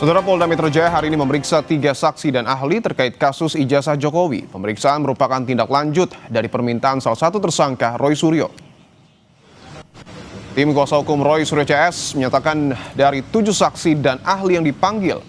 Saudara, Polda Metro Jaya hari ini memeriksa 3 saksi dan ahli terkait kasus ijazah Jokowi. Pemeriksaan merupakan tindak lanjut dari permintaan salah satu tersangka, Roy Suryo. Tim kuasa hukum Roy Suryo CS menyatakan dari 7 saksi dan ahli yang dipanggil,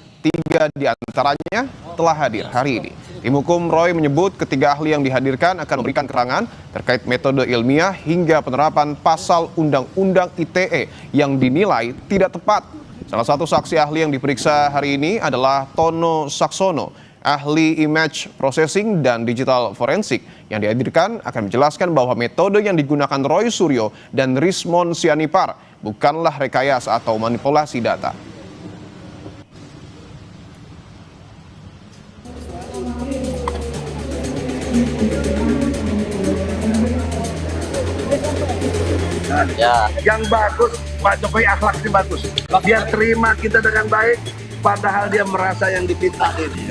3 diantaranya telah hadir hari ini. Tim hukum Roy menyebut ketiga ahli yang dihadirkan akan memberikan keterangan terkait metode ilmiah hingga penerapan pasal Undang-Undang ITE yang dinilai tidak tepat. Salah satu saksi ahli yang diperiksa hari ini adalah Tono Saksono, ahli image processing dan digital forensik. Yang dihadirkan akan menjelaskan bahwa metode yang digunakan Roy Suryo dan Rismon Sianipar bukanlah rekayasa atau manipulasi data. Ya. Yang bagus, Pak Jokowi akhlaknya bagus. Dia terima kita dengan baik, padahal dia merasa yang dipitnah ini.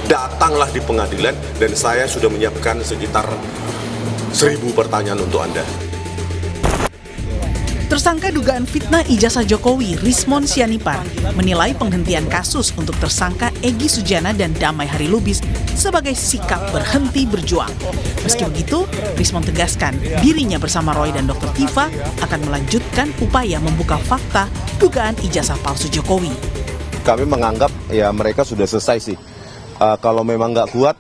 Datanglah di pengadilan dan saya sudah menyiapkan sekitar 1000 pertanyaan untuk Anda. Tersangka dugaan fitnah ijazah Jokowi, Rismon Sianipar, menilai penghentian kasus untuk tersangka Egy Sujana dan Damai Hari Lubis sebagai sikap berhenti berjuang. Meski begitu, Rismon tegaskan dirinya bersama Roy dan Dr. Tifa akan melanjutkan upaya membuka fakta dugaan ijazah palsu Jokowi. Kami menganggap ya mereka sudah selesai sih. Kalau memang nggak kuat,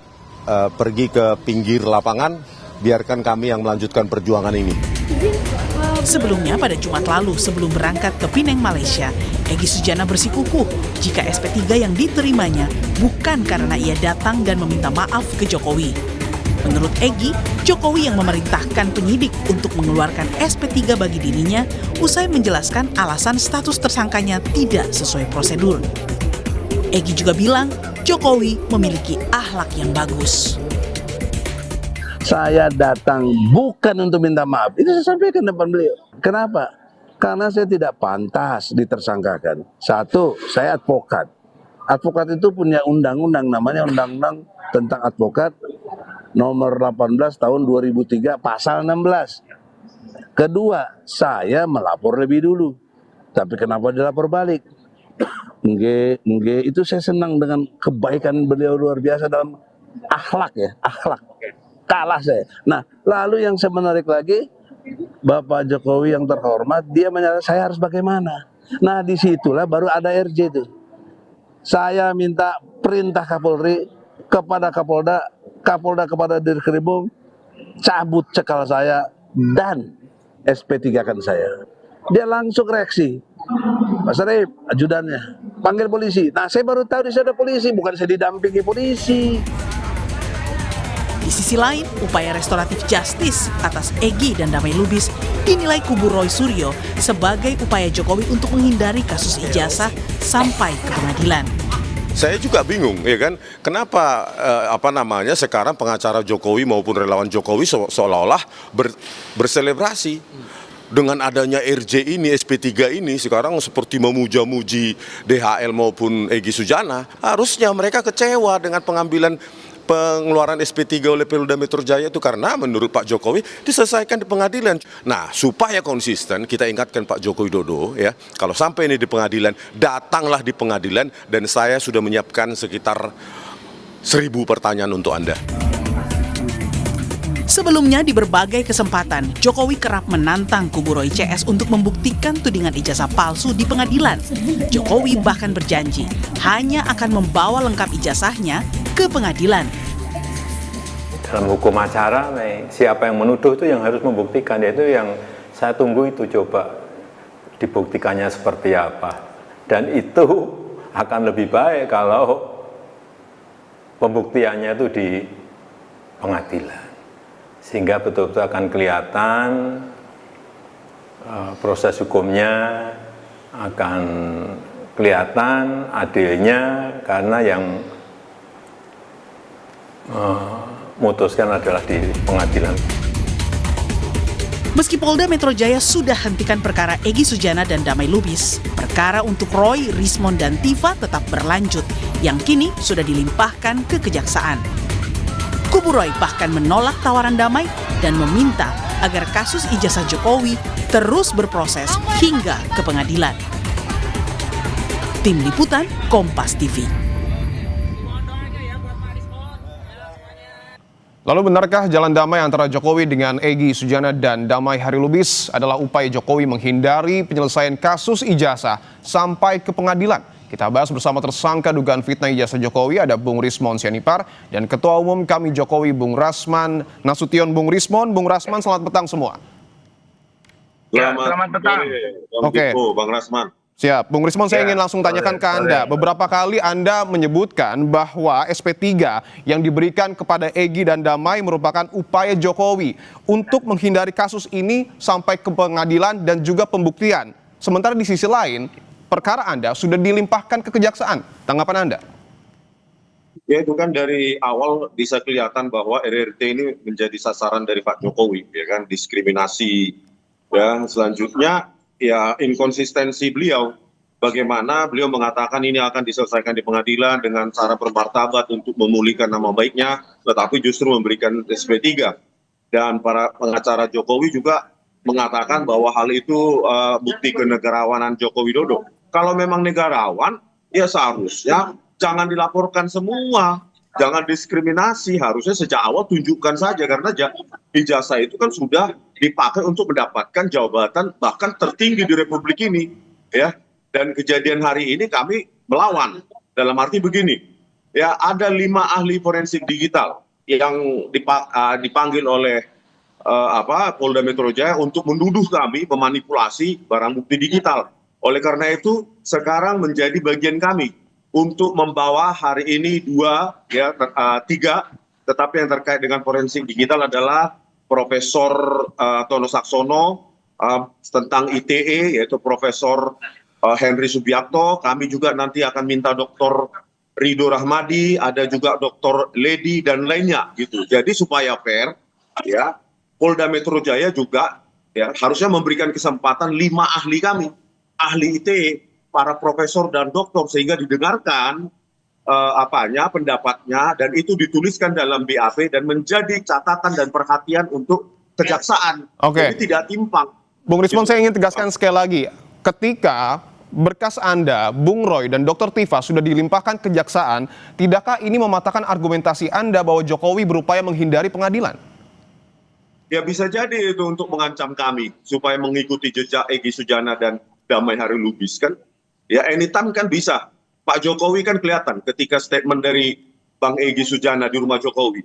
pergi ke pinggir lapangan, biarkan kami yang melanjutkan perjuangan ini. Sebelumnya pada Jumat lalu sebelum berangkat ke Penang, Malaysia, Egy Sujana bersikukuh jika SP3 yang diterimanya bukan karena ia datang dan meminta maaf ke Jokowi. Menurut Egy, Jokowi yang memerintahkan penyidik untuk mengeluarkan SP3 bagi dirinya usai menjelaskan alasan status tersangkanya tidak sesuai prosedur. Egy juga bilang Jokowi memiliki akhlak yang bagus. Saya datang bukan untuk minta maaf. Itu saya sampaikan depan beliau. Kenapa? Karena saya tidak pantas ditersangkakan. Satu, saya advokat. Advokat itu punya undang-undang, namanya Undang-Undang tentang Advokat nomor 18 tahun 2003 pasal 16. Kedua, saya melapor lebih dulu. Tapi kenapa dilapor balik? Itu saya senang dengan kebaikan beliau luar biasa dalam akhlak ya, akhlak. Kalah saya. Nah, lalu yang saya menarik lagi, Bapak Jokowi yang terhormat, dia menyatakan saya harus bagaimana. Nah, disitulah baru ada RJ itu. Saya minta perintah Kapolri kepada Kapolda, Kapolda kepada Dirkrimum, cabut cekal saya dan SP3-kan saya. Dia langsung reaksi. Pak Sarip, ajudannya, panggil polisi. Nah, saya baru tahu di sana ada polisi, bukan saya didampingi polisi. Di sisi lain, upaya restoratif justice atas Egy dan Damai Lubis dinilai kubu Roy Suryo sebagai upaya Jokowi untuk menghindari kasus ijazah sampai ke pengadilan. Saya juga bingung, ya kan? Kenapa sekarang pengacara Jokowi maupun relawan Jokowi seolah-olah berselebrasi dengan adanya RJ ini, SP3 ini sekarang seperti memuja-muji DHL maupun Egy Sujana. Harusnya mereka kecewa dengan pengeluaran SP3 oleh Polda Metro Jaya itu karena menurut Pak Jokowi diselesaikan di pengadilan. Nah, supaya konsisten kita ingatkan Pak Joko Widodo ya, kalau sampai ini di pengadilan, datanglah di pengadilan dan saya sudah menyiapkan sekitar 1000 pertanyaan untuk Anda. Sebelumnya di berbagai kesempatan, Jokowi kerap menantang kubu Roy CS untuk membuktikan tudingan ijazah palsu di pengadilan. Jokowi bahkan berjanji hanya akan membawa lengkap ijazahnya ke pengadilan. Dalam hukum acara, siapa yang menuduh itu yang harus membuktikan, yaitu yang saya tunggu itu coba dibuktikannya seperti apa. Dan itu akan lebih baik kalau pembuktiannya itu di pengadilan. Sehingga betul-betul akan kelihatan proses hukumnya, akan kelihatan adilnya, karena yang memutuskan adalah di pengadilan. Meski Polda Metro Jaya sudah hentikan perkara Egy Sujana dan Damai Lubis, perkara untuk Roy, Rismon, dan Tifa tetap berlanjut, yang kini sudah dilimpahkan ke Kejaksaan. Kubu Roy bahkan menolak tawaran Damai dan meminta agar kasus ijazah Jokowi terus berproses hingga ke pengadilan. Tim Liputan Kompas TV. Lalu benarkah jalan damai antara Jokowi dengan Egy Sujana dan Damai Harilubis adalah upaya Jokowi menghindari penyelesaian kasus ijazah sampai ke pengadilan? Kita bahas bersama tersangka dugaan fitnah ijazah Jokowi, ada Bung Rismon Sianipar, dan Ketua Umum kami Jokowi Bung Rasman Nasution. Bung Rasman, selamat petang semua. Selamat petang. Oke. Bang Rasman. Siap. Bung Rismon, saya ingin langsung tanyakan ke Anda. Beberapa kali Anda menyebutkan bahwa SP3 yang diberikan kepada Egy dan Damai merupakan upaya Jokowi untuk menghindari kasus ini sampai ke pengadilan dan juga pembuktian. Sementara di sisi lain, perkara Anda sudah dilimpahkan ke kejaksaan. Tanggapan Anda? Ya, itu kan dari awal bisa kelihatan bahwa RRT ini menjadi sasaran dari Pak Jokowi, ya kan, diskriminasi. Ya, selanjutnya ya inkonsistensi beliau, bagaimana beliau mengatakan ini akan diselesaikan di pengadilan dengan cara bermartabat untuk memulihkan nama baiknya, tetapi justru memberikan SP3. Dan para pengacara Jokowi juga mengatakan bahwa hal itu bukti kenegarawanan Joko Widodo. Kalau memang negarawan, ya seharusnya jangan dilaporkan semua, jangan diskriminasi, harusnya sejak awal tunjukkan saja, karena ijazah itu kan sudah dipakai untuk mendapatkan jabatan bahkan tertinggi di Republik ini, ya. Dan kejadian hari ini kami melawan, dalam arti begini, ya, ada 5 ahli forensik digital yang dipanggil oleh Polda Metro Jaya untuk menuduh kami memanipulasi barang bukti digital. Oleh karena itu sekarang menjadi bagian kami untuk membawa hari ini 3, tetapi yang terkait dengan forensik digital adalah Profesor Tono Saksono tentang ITE, yaitu Profesor Henry Subiakto. Kami juga nanti akan minta Dr. Ridho Rahmadi, ada juga Dr. Ledi dan lainnya gitu. Jadi supaya fair, ya, Polda Metro Jaya juga ya harusnya memberikan kesempatan 5 ahli kami, ahli ITE, para profesor dan doktor, sehingga didengarkan pendapatnya, dan itu dituliskan dalam BAP dan menjadi catatan dan perhatian untuk kejaksaan. Oke. Jadi tidak timpang. Bung Rismon, saya ingin tegaskan sekali lagi, ketika berkas Anda, Bung Roy dan Dr. Tifa sudah dilimpahkan kejaksaan, tidakkah ini mematahkan argumentasi Anda bahwa Jokowi berupaya menghindari pengadilan? Ya bisa jadi itu untuk mengancam kami supaya mengikuti jejak Egy Sujana dan Damai Harilubis kan. Ya anytime kan bisa. Pak Jokowi kan kelihatan ketika statement dari Bang Egy Sujana di rumah Jokowi,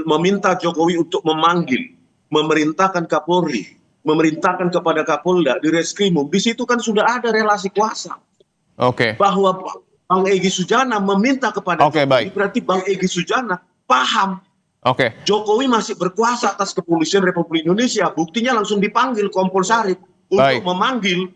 meminta Jokowi untuk memanggil, memerintahkan Kapolri, memerintahkan kepada Kapolda di Reskrimum. Di situ kan sudah ada relasi kuasa. Oke. Bahwa Bang Egy Sujana meminta kepada Jokowi, baik. berarti Bang Egy Sujana paham. Oke. Jokowi masih berkuasa atas kepolisian Republik Indonesia. Buktinya langsung dipanggil Kompol Sarip untuk memanggil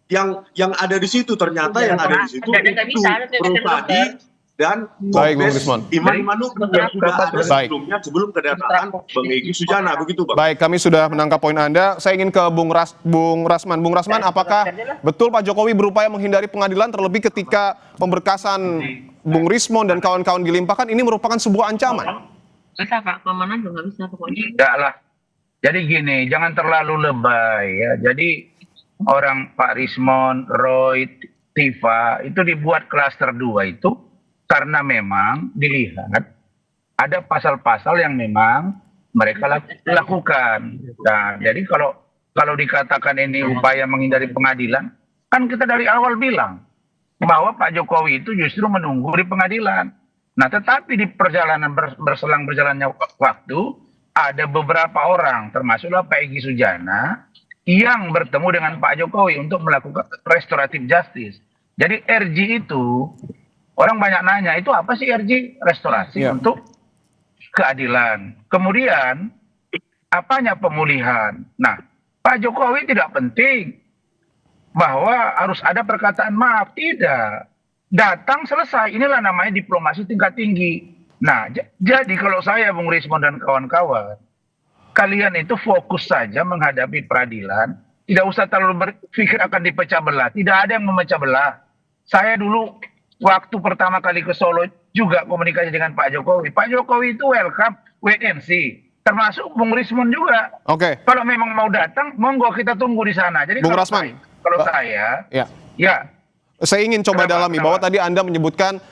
yang ada di situ. Ternyata yang ada di situ itu Protadi dan Kombes Iman Manubruk yang sudah ada sebelumnya, sebelum kedatangan Bang Egy Sujana, begitu Bang. Baik, kami sudah menangkap poin Anda. Saya ingin ke Bung Rasman. Bung Rasman, apakah betul Pak Jokowi berupaya menghindari pengadilan, terlebih ketika pemberkasan Bung Rismon dan kawan-kawan dilimpahkan, ini merupakan sebuah ancaman? Bisa Pak, kemana juga nggak bisa pokoknya. Enggak lah. Jadi gini, jangan terlalu lebay ya. Jadi orang Pak Rismon, Roy, Tifa itu dibuat klaster 2 itu karena memang dilihat ada pasal-pasal yang memang mereka lakukan. Nah, jadi kalau dikatakan ini upaya menghindari pengadilan, kan kita dari awal bilang bahwa Pak Jokowi itu justru menunggu di pengadilan. Nah, tetapi di perjalanan berjalannya waktu ada beberapa orang, termasuklah Pak Egy Sujana, yang bertemu dengan Pak Jokowi untuk melakukan restoratif justice. Jadi RJ itu, orang banyak nanya, itu apa sih RJ? Restorasi untuk keadilan. Kemudian, apanya pemulihan? Nah, Pak Jokowi tidak penting bahwa harus ada perkataan maaf. Tidak. Datang selesai. Inilah namanya diplomasi tingkat tinggi. Nah, jadi kalau saya, Bung Rismon dan kawan-kawan, kalian itu fokus saja menghadapi peradilan, tidak usah terlalu berpikir akan dipecah belah. Tidak ada yang memecah belah. Saya dulu waktu pertama kali ke Solo juga komunikasi dengan Pak Jokowi. Pak Jokowi itu welcome, wait and see. Termasuk Bung Rismon juga. Oke. Kalau memang mau datang, monggo kita tunggu di sana. Jadi Bung Rasman, kalau saya, Saya ingin coba Kenapa? dalami bahwa tadi Anda menyebutkan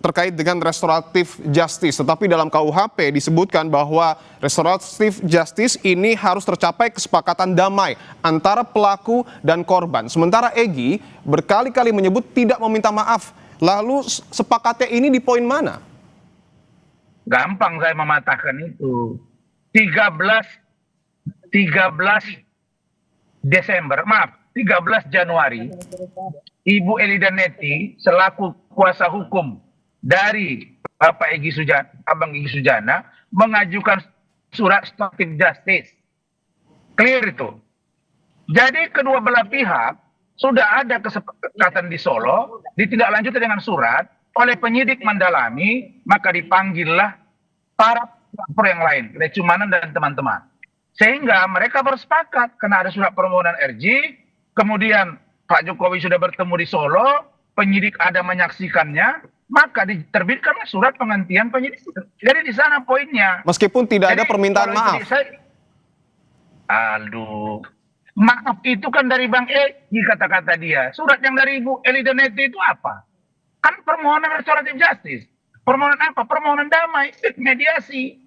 terkait dengan restoratif justice, tetapi dalam KUHP disebutkan bahwa restoratif justice ini harus tercapai kesepakatan damai antara pelaku dan korban. Sementara Egy berkali-kali menyebut tidak meminta maaf. Lalu sepakatnya ini di poin mana? Gampang saya mematahkan itu. 13 Januari, Ibu Elida Neti selaku kuasa hukum dari Bapak Abang Egy Sujana mengajukan surat restoratif justice. Clear itu. Jadi kedua belah pihak sudah ada kesepakatan di Solo, ditindaklanjuti dengan surat oleh penyidik mendalami, maka dipanggillah para pelapor yang lain, Lecumanan dan teman-teman. Sehingga mereka bersepakat karena ada surat permohonan RJ, kemudian Pak Jokowi sudah bertemu di Solo, penyidik ada menyaksikannya, maka diterbitkanlah surat penghentian penyidik. Jadi di sana poinnya. Meskipun tidak ada permintaan maaf. Maaf itu kan dari Bang Egy, kata-kata dia. Surat yang dari Ibu Elida Neti itu apa? Kan permohonan restoratif justice. Permohonan apa? Permohonan damai, mediasi.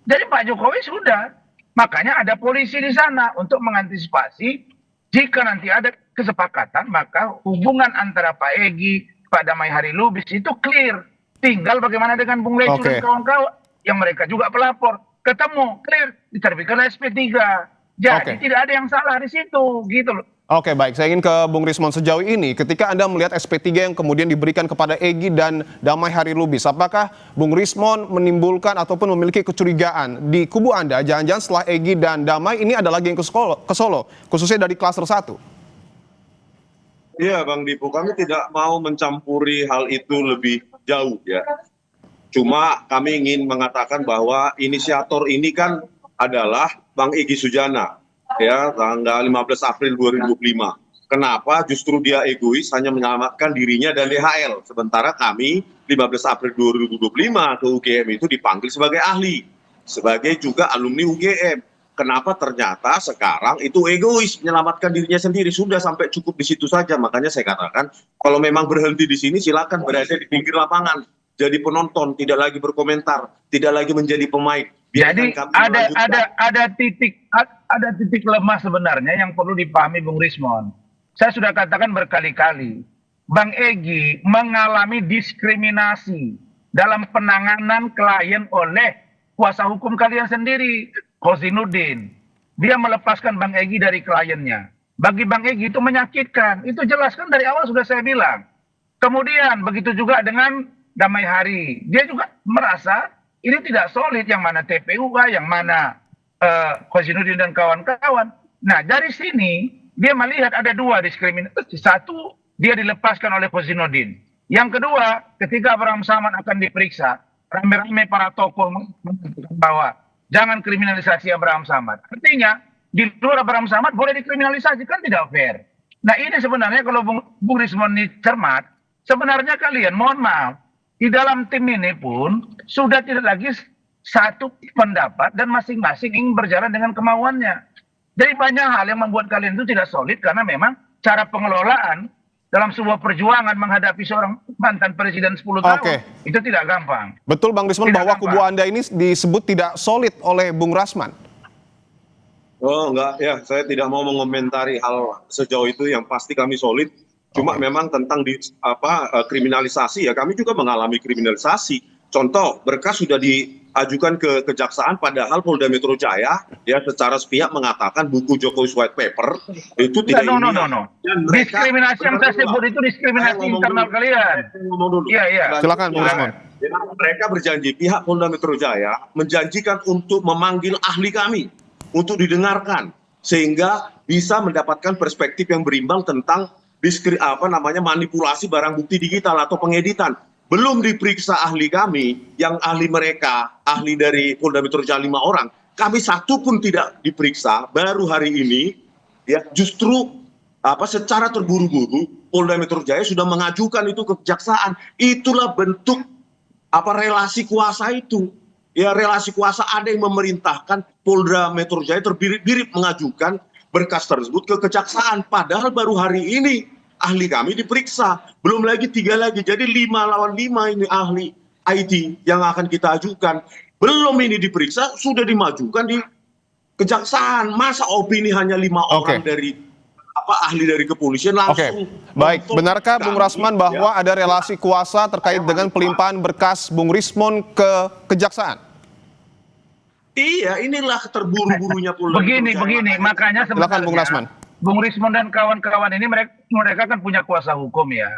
Jadi Pak Jokowi sudah. Makanya ada polisi di sana untuk mengantisipasi jika nanti ada kesepakatan, maka hubungan antara Pak Egy, Pak Damai Hari Lubis itu clear. Tinggal bagaimana dengan Bung Lecu dan kawan-kawan yang mereka juga pelapor. Ketemu, clear, diterbitkan SP3. Jadi tidak ada yang salah di situ, gitu loh. Oke, baik. Saya ingin ke Bung Rismon. Sejauh ini, ketika Anda melihat SP3 yang kemudian diberikan kepada Egy dan Damai Hari Lubis, apakah Bung Rismon menimbulkan ataupun memiliki kecurigaan di kubu Anda, jangan-jangan setelah Egy dan Damai ini ada lagi yang ke Solo, khususnya dari klaster 1? Iya, Bang Dipu, kami tidak mau mencampuri hal itu lebih jauh ya. Cuma kami ingin mengatakan bahwa inisiator ini kan adalah Bang Egy Sujana. Ya, tanggal 15 April 2005. Kenapa justru dia egois hanya menyelamatkan dirinya dan DHL. Sementara kami 15 April 2025 ke UGM itu dipanggil sebagai ahli. Sebagai juga alumni UGM. Kenapa ternyata sekarang itu egois menyelamatkan dirinya sendiri. Sudah sampai cukup di situ saja. Makanya saya katakan kalau memang berhenti di sini silakan berada di pinggir lapangan. Jadi penonton, tidak lagi berkomentar, tidak lagi menjadi pemain. Jadi ada titik lemah sebenarnya yang perlu dipahami Bung Rismon. Saya sudah katakan berkali-kali, Bang Egy mengalami diskriminasi dalam penanganan klien oleh kuasa hukum kalian sendiri, Kozinuddin. Dia melepaskan Bang Egy dari kliennya. Bagi Bang Egy itu menyakitkan. Itu jelas kan dari awal sudah saya bilang. Kemudian begitu juga dengan Damai Hari. Dia juga merasa ini tidak solid, yang mana TPUA, yang mana Kozinuddin dan kawan-kawan. Nah, dari sini dia melihat ada dua diskriminasi. Satu, dia dilepaskan oleh Kozinuddin. Yang kedua, ketika Abraham Samad akan diperiksa, rame-rame para tokoh mengatakan bahwa jangan kriminalisasi Abraham Samad. Artinya, di luar Abraham Samad boleh dikriminalisasi, kan tidak fair. Nah, ini sebenarnya kalau Bung Rismon ini cermat, sebenarnya kalian, mohon maaf, di dalam tim ini pun sudah tidak lagi satu pendapat dan masing-masing ingin berjalan dengan kemauannya. Jadi banyak hal yang membuat kalian itu tidak solid karena memang cara pengelolaan dalam sebuah perjuangan menghadapi seorang mantan presiden 10 tahun itu tidak gampang. Betul Bang Rismon bahwa kubu Anda ini disebut tidak solid oleh Bung Rasman. Oh enggak, ya saya tidak mau mengomentari hal sejauh itu, yang pasti kami solid. Cuma memang tentang kriminalisasi ya, kami juga mengalami kriminalisasi. Contoh, berkas sudah diajukan ke kejaksaan, padahal Polda Metro Jaya ya secara sepihak mengatakan buku Jokowi's White Paper itu tidak ilmiah. Diskriminasi yang saya sebut itu diskriminasi internal kalian. Iya. Silakan Bung Rismon. Mereka berjanji, pihak Polda Metro Jaya menjanjikan untuk memanggil ahli kami untuk didengarkan sehingga bisa mendapatkan perspektif yang berimbang tentang manipulasi barang bukti digital atau pengeditan. Belum diperiksa ahli kami, yang ahli mereka, ahli dari Polda Metro Jaya 5 orang, kami satu pun tidak diperiksa. Baru hari ini, ya justru secara terburu-buru Polda Metro Jaya sudah mengajukan itu ke kejaksaan. Itulah bentuk relasi kuasa itu. Ya, relasi kuasa, ada yang memerintahkan Polda Metro Jaya terbirit-birit mengajukan berkas tersebut ke kejaksaan. Padahal baru hari ini ahli kami diperiksa, belum lagi 3 lagi, jadi 5 lawan 5 ini ahli IT yang akan kita ajukan. Belum ini diperiksa, sudah dimajukan di kejaksaan. Masa opini hanya 5 orang dari ahli dari kepolisian langsung. Baik, benarkah Bung Rasman bahwa ada relasi kuasa terkait dengan pelimpahan berkas Bung Rismon ke kejaksaan? Iya, inilah terburu-burunya pula. Begini, makanya Silakan Bung Rasman. Bung Rismon dan kawan-kawan ini mereka kan punya kuasa hukum ya.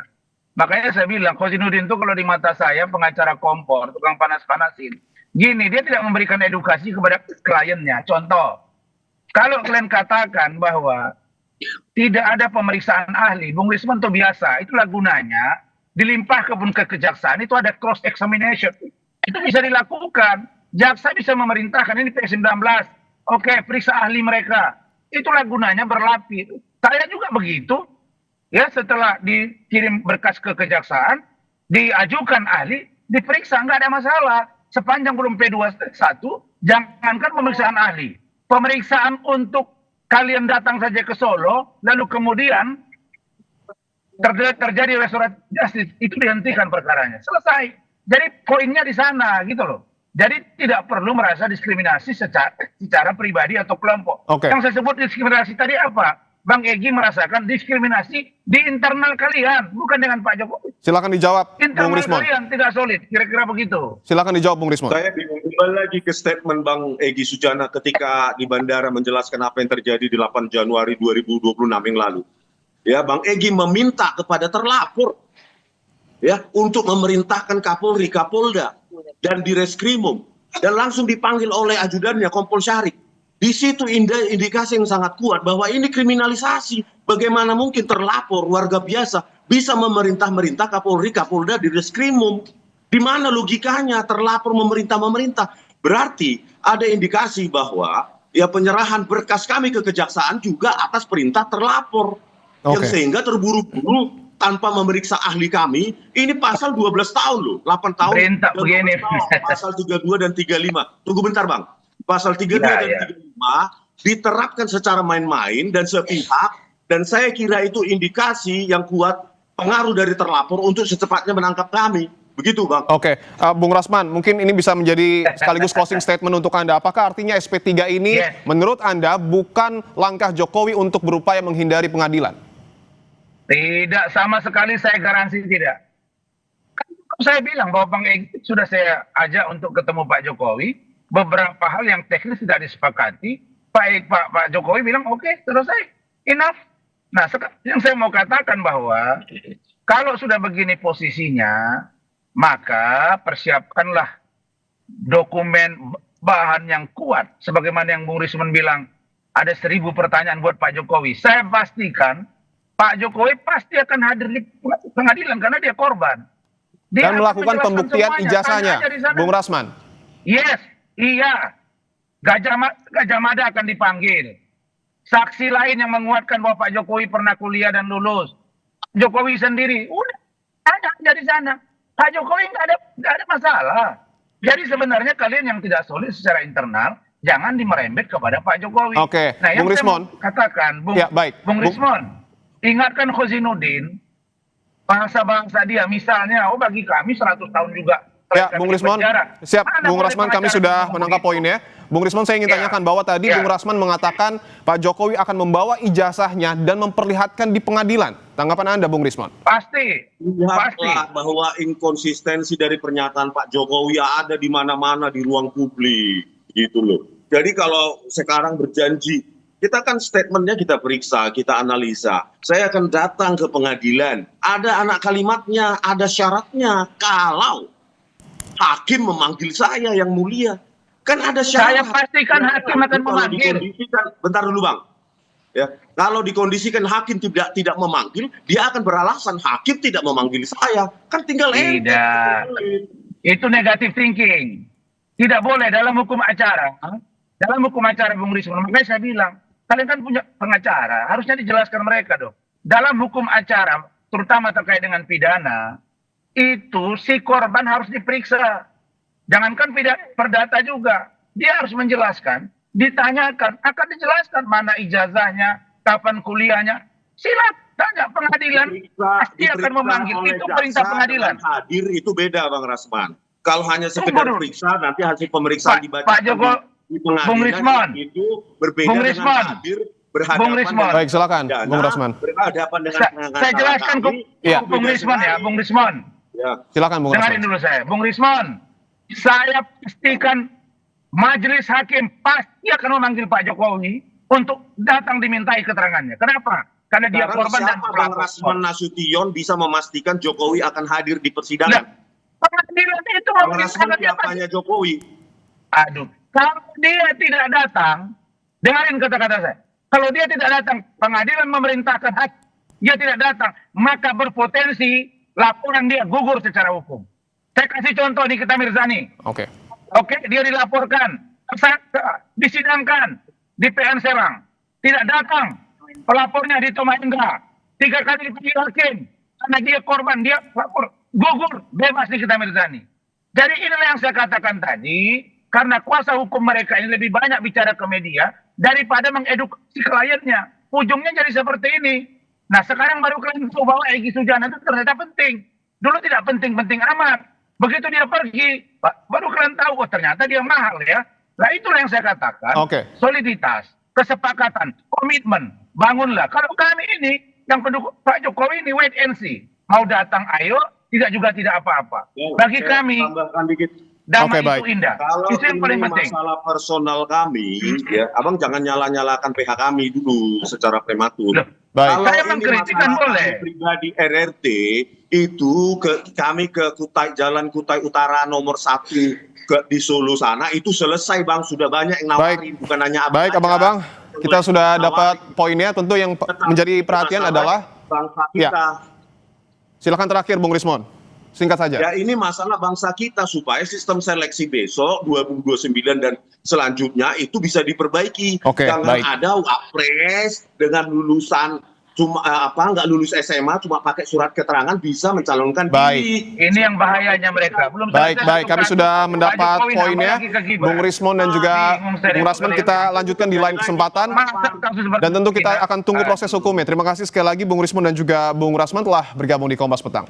Makanya saya bilang, Khosinuddin itu kalau di mata saya pengacara kompor, tukang panas-panasin. Gini, dia tidak memberikan edukasi kepada kliennya. Contoh, kalau kalian katakan bahwa tidak ada pemeriksaan ahli, Bung Rismon itu biasa, itulah gunanya dilimpahkan ke kejaksaan, itu ada cross examination. Itu bisa dilakukan. Jaksa bisa memerintahkan ini P19. Oke, periksa ahli mereka. Itulah gunanya berlapis. Saya juga begitu. Ya, setelah dikirim berkas ke kejaksaan, diajukan ahli, diperiksa, nggak ada masalah. Sepanjang belum P21, jangankan pemeriksaan ahli. Pemeriksaan untuk kalian datang saja ke Solo, lalu kemudian terjadi restoratif justice, itu dihentikan perkaranya. Selesai. Jadi poinnya di sana gitu loh. Jadi tidak perlu merasa diskriminasi secara pribadi atau kelompok. Yang saya sebut diskriminasi tadi apa? Bang Egy merasakan diskriminasi di internal kalian, bukan dengan Pak Jokowi. Silakan dijawab, Bung Rismon. Internal kalian tidak solid, kira-kira begitu. Silakan dijawab, Bung Rismon. Saya bingung kembali lagi ke statement Bang Egy Sujana ketika di bandara menjelaskan apa yang terjadi di 8 Januari 2026 yang lalu. Ya, Bang Egy meminta kepada terlapor ya untuk memerintahkan Kapolri, Kapolda dan Direskrimum dan langsung dipanggil oleh ajudannya Kompol Syarif. Di situ indikasi yang sangat kuat bahwa ini kriminalisasi. Bagaimana mungkin terlapor warga biasa bisa memerintah Kapolri, Kapolda, Direskrimum? Di mana logikanya terlapor memerintah? Berarti ada indikasi bahwa ya penyerahan berkas kami ke kejaksaan juga atas perintah terlapor. Yang sehingga terburu-buru tanpa memeriksa ahli kami, ini pasal 12 tahun loh, 8 tahun. Perintah begini. Pasal 32 dan 35. Tunggu bentar Bang. Pasal 32 dan 35 diterapkan secara main-main dan sepihak, dan saya kira itu indikasi yang kuat pengaruh dari terlapor untuk secepatnya menangkap kami. Begitu Bang. Bung Rasman, mungkin ini bisa menjadi sekaligus closing statement untuk Anda. Apakah artinya SP3 ini menurut Anda bukan langkah Jokowi untuk berupaya menghindari pengadilan? Tidak, sama sekali saya garansi tidak. Saya bilang bahwa Bang Egy sudah saya ajak untuk ketemu Pak Jokowi. Beberapa hal yang teknis tidak disepakati, Pak Jokowi bilang oke, selesai, enough. Nah, yang saya mau katakan bahwa kalau sudah begini posisinya, maka persiapkanlah dokumen bahan yang kuat. Sebagaimana yang Bung Rismon bilang, ada 1000 pertanyaan buat Pak Jokowi. Saya pastikan Pak Jokowi pasti akan hadir di pengadilan karena dia korban. Dan melakukan pembuktian ijazahnya, Bung Rasman. Yes. Iya, Gajah Mada akan dipanggil. Saksi lain yang menguatkan bahwa Pak Jokowi pernah kuliah dan lulus. Jokowi sendiri, udah ada di sana. Pak Jokowi nggak ada masalah. Jadi sebenarnya kalian yang tidak solid secara internal, jangan dimerembet kepada Pak Jokowi. Nah, yang Bung Rismon, saya katakan, Bung Rismon, ingatkan Khosinuddin, bangsa-bangsa dia, misalnya, bagi kami 100 tahun juga. Ya, Bung Rismon, siap. Bung Rasman, kami sudah menangkap poinnya. Bung Rismon, saya ingin tanyakan bahwa tadi Bung Rasman mengatakan Pak Jokowi akan membawa ijazahnya dan memperlihatkan di pengadilan. Tanggapan Anda, Bung Rismon? Pasti. Bahwa inkonsistensi dari pernyataan Pak Jokowi ada di mana-mana di ruang publik, gitu loh. Jadi kalau sekarang berjanji, kita kan statementnya kita periksa, kita analisa. Saya akan datang ke pengadilan. Ada anak kalimatnya, ada syaratnya. Kalau hakim memanggil saya yang mulia, kan ada syarat. Saya pastikan hakim akan memanggil. Bentar dulu Bang. Ya, kalau dikondisikan hakim tidak memanggil, dia akan beralasan hakim tidak memanggil saya. Kan tinggal tidak. Itu negative thinking. Tidak boleh dalam hukum acara. Dalam hukum acara Bung Rismon, makanya saya bilang, kalian kan punya pengacara, harusnya dijelaskan mereka dong. Dalam hukum acara, terutama terkait dengan pidana, itu si korban harus diperiksa. Jangankan perdata juga. Dia harus menjelaskan, ditanyakan, akan dijelaskan mana ijazahnya, kapan kuliahnya. Silat. Tanya pengadilan pasti akan memanggil, oleh itu jaksa perintah pengadilan. dengan hadir itu beda, Bang Rasman. Kalau hanya sekedar dulu. periksa, nanti hasil pemeriksaan dibaca Pak Joko, di pengadilan Bung Rismon. itu berbeda Bung dengan Rismon. hadir Bung berhadapan Rismon. Baik, silakan, Bung Rasman. Berhadapan dengan Saya jelaskan ke Iya. Bung Rismon ya, Bung Rismon. Ya. Silakan Bung Dengarin Rasman. dulu saya, Bung Rismon. Saya pastikan majelis hakim pasti akan memanggil Pak Jokowi untuk datang dimintai keterangannya. Kenapa? Karena dia Sekarang korban dan siapa Bang pelapor. Rasman Nasution bisa memastikan Jokowi akan hadir di Nah, persidangan? pengadilan itu Bang Rasman memerintahkan dia pasti. siapanya Jokowi? Aduh, kalau dia tidak datang, dengarin kata-kata saya. Kalau dia tidak datang, pengadilan memerintahkan hak, dia tidak datang, maka berpotensi laporan dia gugur secara hukum. Saya kasih contoh nih kita Mirzani. Oke. Oke, dia dilaporkan, disidangkan di PN Serang, tidak datang. Pelapornya di Tomaindra, 3 kali dipanggil hakim, karena dia korban, dia lapor, gugur, bebas nih kita Mirzani. Jadi inilah yang saya katakan tadi, karena kuasa hukum mereka ini lebih banyak bicara ke media daripada mengedukasi kliennya. Ujungnya jadi seperti ini. Nah sekarang baru kalian tahu bahwa Egy Sujana itu ternyata penting. Dulu tidak penting-penting amat. Begitu dia pergi, baru kalian tahu, oh ternyata dia mahal ya. Nah itulah yang saya katakan, soliditas, kesepakatan, komitmen, bangunlah. Kalau kami ini, yang pendukung Pak Jokowi ini wait and see. Mau datang ayo, tidak juga tidak apa-apa. Bagi kami, tambahkan dikit. damai itu indah. Kalau Itu yang paling ini penting. masalah personal kami, ya, Abang jangan nyala-nyalakan PH kami dulu secara prematur. Baik. Kalau Saya ini mengkritik kan masalah boleh. kami pribadi RRT itu kami ke Jalan Kutai Utara nomor 1 di Solo sana itu selesai Bang, sudah banyak yang nawarin, bukan hanya Abang. Baik, abang-abang, kita sudah dapat poinnya. Tentu yang menjadi perhatian adalah bangsa kita. Ya. Silakan terakhir Bung Rismon. Singkat saja. Ya ini masalah bangsa kita supaya sistem seleksi besok 2029 dan selanjutnya itu bisa diperbaiki. Oke, Jangan baik. ada wapres dengan lulusan cuma nggak lulus SMA cuma pakai surat keterangan bisa mencalonkan Baik. diri. Ini yang bahayanya mereka. Belum Baik, selesai baik. satu Kami kasus. sudah Pak mendapat Jokowi nambah poinnya. lagi ke Gibran. Bung Rismon dan juga Bung Rasman, kita lanjutkan di lain kesempatan. Dan tentu kita akan tunggu proses hukumnya. Terima kasih sekali lagi Bung Rismon dan juga Bung Rasman telah bergabung di Kompas Petang.